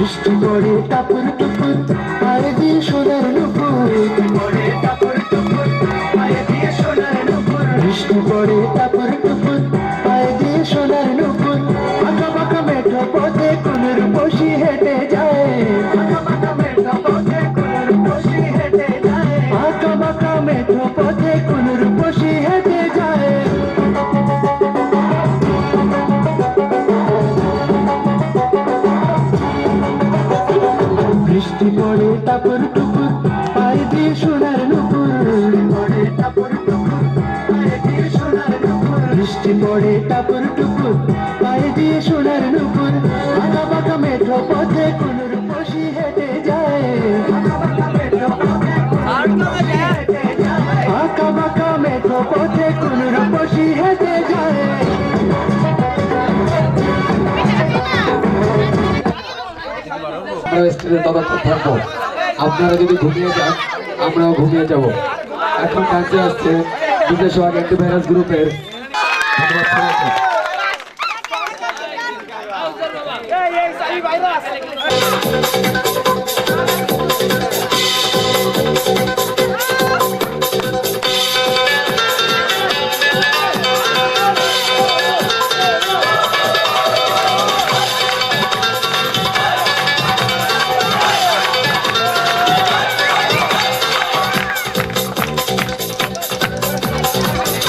বৃষ্টি পড়ে টাপুর টুপুর পায়ে দিয়ে সোনার নুপুর পড়ে টাপুর টুপুর পায়ে দিয়ে সোনার নুপুর বৃষ্টি পড়ে টাপুর টুপুর পায়ে দিয়ে সোনার নুপুর আঁকা বাঁকা মেঠো পথে কোন রূপসী হেঁটে যায় আঁকা বাঁকা মেঠো পথে কোন রূপসী হেঁটে যায় আঁকা বাঁকা মেঠো পথে কোন রূপসী হেঁটে যায় বৃষ্টি পড়ে টাপুর টুপুর পায়ে দিয়ে সোনার নুপুর পড়ে টাপুর টুপুর পায়ে দিয়ে সোনার নুপুর বৃষ্টি পড়ে টাপুর টুপুর পায়ে দিয়ে সোনার নুপুর আঁকা বাঁকা মেঠো পথে কোন রূপসী হেঁটে যায় আঁকা বাঁকা মেঠো পথে কোন রূপসী হেঁটে যায় থাকবো আপনারা যদি ঘুমিয়ে যান আমরাও ঘুমিয়ে যাব এখন কাছে আসছে বিদেশ অ্যান্টিভাইরাস গ্রুপের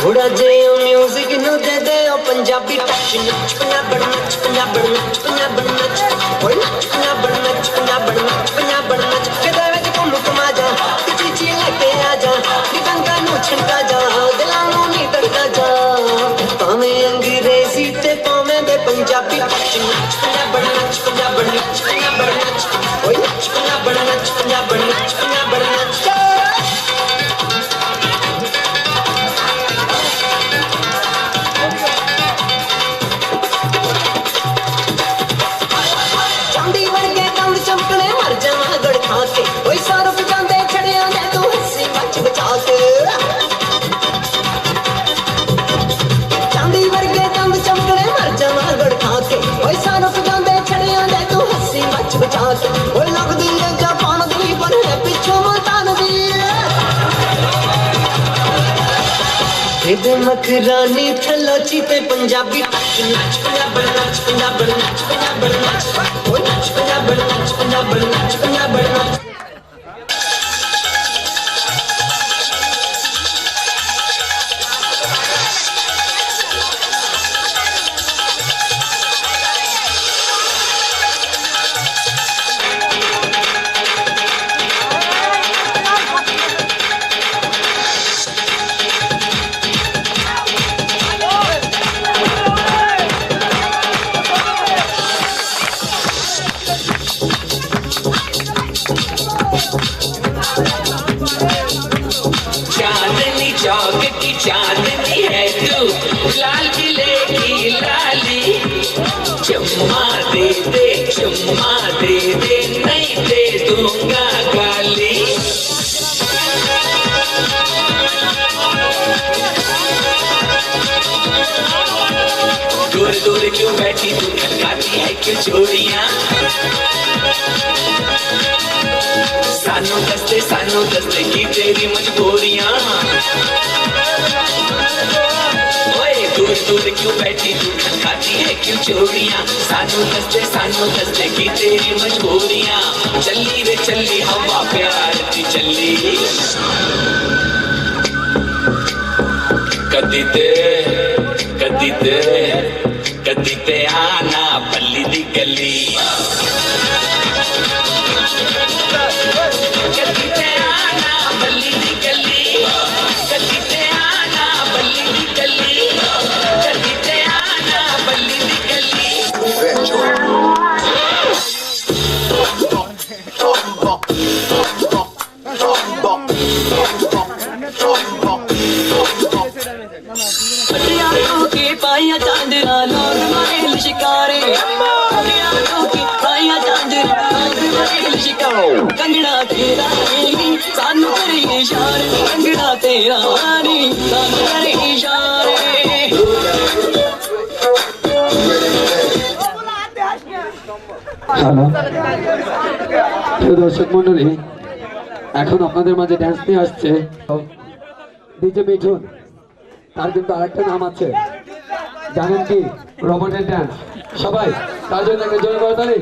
थोड़ा जे म्यूजिक नु दे दे ओ पंजाबी टच नच पंजाबड़ नच पंजाबड़ नच पंजाबड़ नच ओए नच पंजाबड़ नच पंजाबड़ नच पंजाबड़ नच कदे विच घुम घुमा जा किची ची लेके आ जा दिगंगा नु छिड़का जा दिलां नु नी तड़का जा भावें अंग्रेजी ते भावें दे पंजाबी टच नच पंजाबड़ नच पंजाबड़ नच पंजाबड़ नच ओए नच पंजाबड़ नच पंजाबड़ नच पंजाबड़ नच मखरानी थलोची ते पंजाबी नच पंजाबड़ नच पंजाबड़ नच पंजाबड़ नच ओ नच पंजाबड़ नच पंजाबड़ नच पंजाबड़ नच चांदनी चौक की चांदनी है तू लाल किले की लाली चुम्मा दे नहीं दे दूंगा गाली दूर दूर क्यों बैठी तू खनकाती है क्यों चोरियां सानू दस्ते की तेरी मजबूरियां ओए दूर दूर क्यों बैठी तू खनकाती है क्यों चोरियां सानू दस्ते की तेरी मजबूरियां चली रे चली हवा प्यार की चली कदी ते आना पल्ली दी गली पाइया चांदरा लोग मारे शिकारे पाइया चांदरा लोग मारे शिकारे कंगड़ा तेरा सानू करे इशारे कंगड़ा तेरा सानू करे इशारे হ্যালো প্রিয় দর্শক মন্ডলী, এখন আপনাদের মাঝে ড্যান্স নিয়ে আসছে ডিজে মিঠুন। তার কিন্তু আরেকটা নাম আছে, জানেন কি? রোবটের ড্যান্স। সবাই তার জন্য একটা জোরে করে তালি।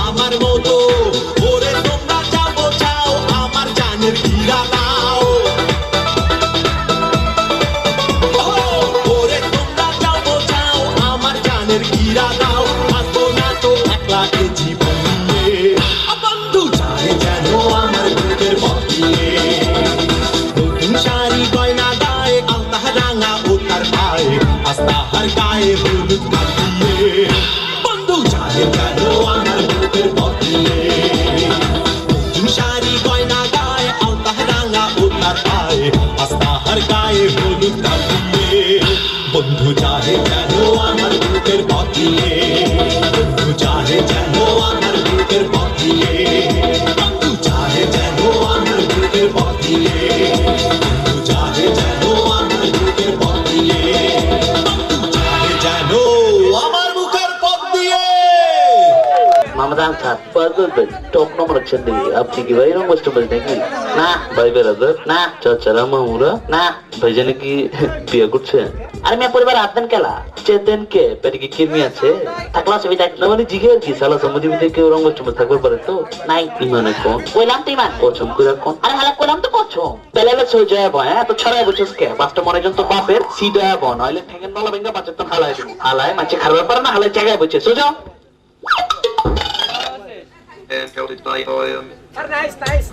আমার মতো ওরে তোমরা যাবো চাও আমার জানের হীরা দাও ওরে তোমরা যাবো চাও আমার জানের হীরা দাও আসবো না তো একলা এ জীবন নিয়ে বন্ধু চায় যেন আমার বুকের পথিয়ে নতুন শাড়ি গয়না গায়ে আলতা রাঙা ও তার পায়ে আস্তাহার গায়ে হলুদ কাটিয়ে বন্ধু চায় যেন আমার বুকের পথিয়ে নতুন শাড়ি গয়না গায়ে আলতা রাঙা ও তার পায়ে আস্তাহার গায়ে হলুদ কাটিয়ে বন্ধু চাহে যেন আমার বুকের পথিয়ে বন্ধু চাহে যেন আমার বুকের পথিয়ে বন্ধু চাহে যেন আমার বুকের পথিয়ে বন্ধু চাহে যেন আমার বুকের পথিয়ে বন্ধু চাহে যেন আমার বুকের পথ দিয়ে মামদান স্যার বলবেন টপ নম্বর আছেন নাকি আপনি কি ভাই রং কষ্ট বলছেন নাকি না ভাই বেরাদার না চাচারা মামুরা না ভাইজানে কি বিয়ে করছেন আর মেয়ে পরিবার আদন কেলা চেতেন কে পেটে কি কিরমি আছে থাকলা ছবি দেখ না মানে জিগে আর কি সালা সমুদ্র ভিতরে কেউ রং কষ্ট থাকবে পারে তো নাই ইমানে কোন কইলাম তো ইমান কচম করে কোন আরে হালা কইলাম তো কচম পেলেলে সই যায় বয় তো ছড়াই বছর কে বাসটা মনে জন তো বাপের সিটা বন হইলে ঠেঙ্গেন বলা বেঙ্গা বাচ্চা তো হালাই দিন হালাই মাছে খারাপ পারে না হালাই জায়গায় বসে সোজা and held it by oil. Nice.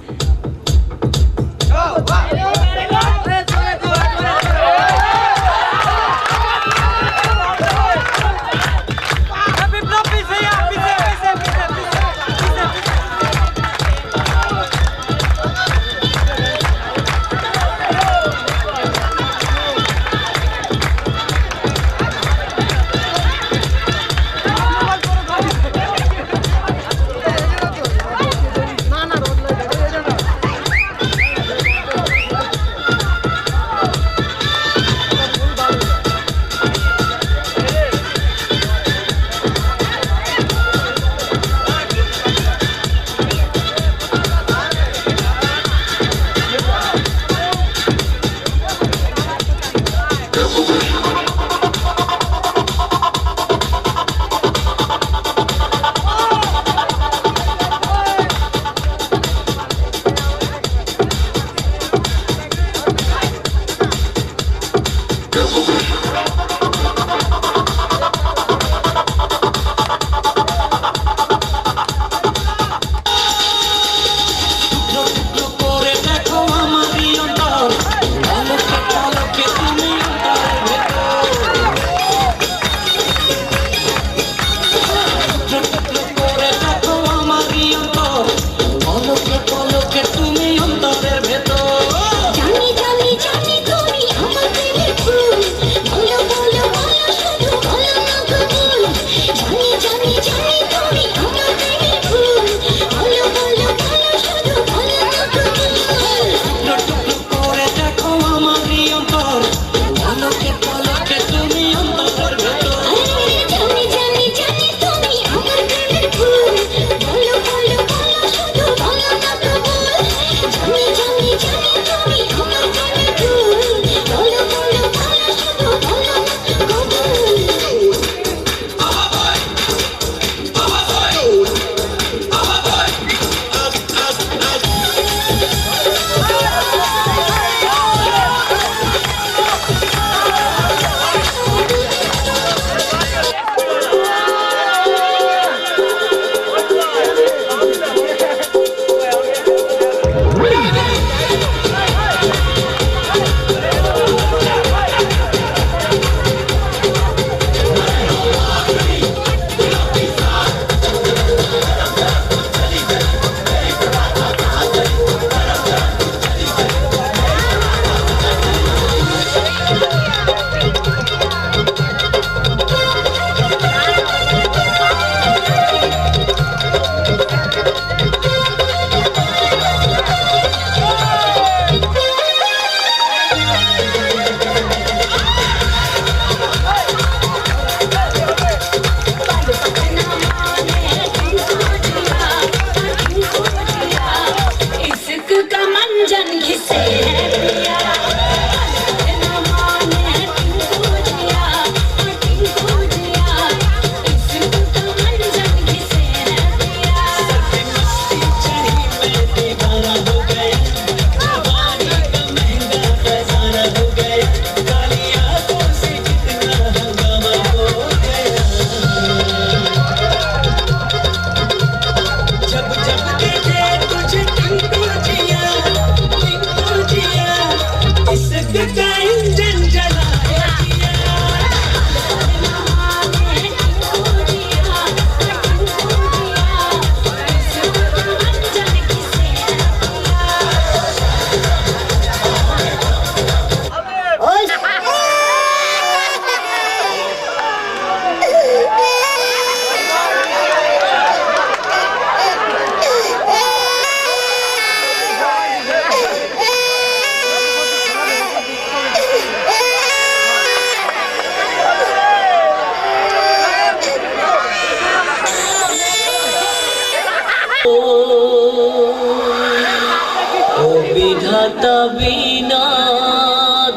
বিধাতা বিনা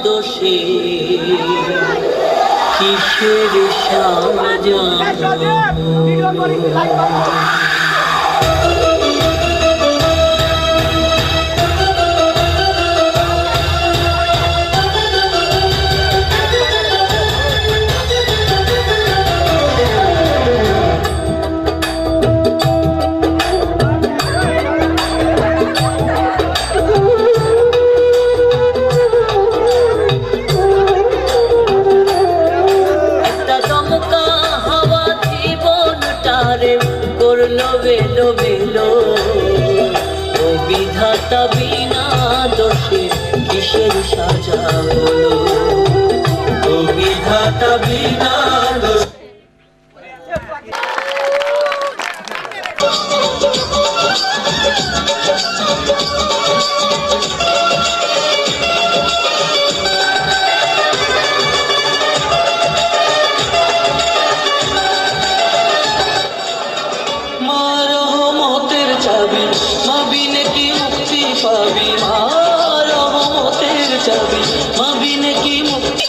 দোষে কিসের সাজানো একটা দমকা হাওয়া জীবনটারে করলো বেলো বেলো ও বিধাতা বিনা দোষে কিসের সাজা হলো ও বিধাতা বিনা দোষে মার রহমতের চাবি মাবিনে কি মুক্তি পাবি মার রহমতের চাবি মাবিনে কি মুক্তি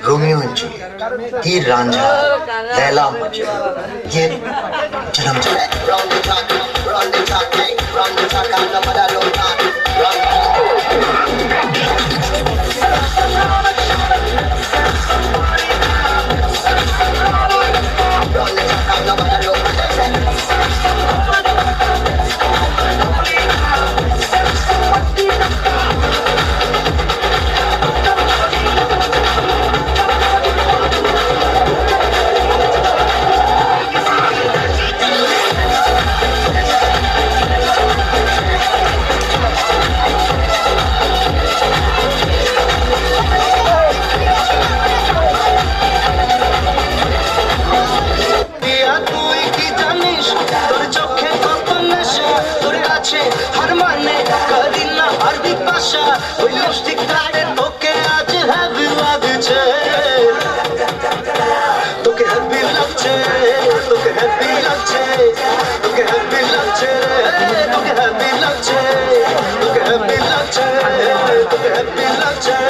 रोमियो एंड जूलियट, हीर रांझा, लैला मजनू, ये जन्म ভালোবাসা ওই লিপস্টিক গায়ে তোকে আজ হ্যাপি লাগছে তোকে হ্যাপি লাগছে তোকে হ্যাপি লাগছে তোকে হ্যাপি লাগছে তোকে হ্যাপি লাগছে তোকে হ্যাপি লাগছে তোকে হ্যাপি লাগছে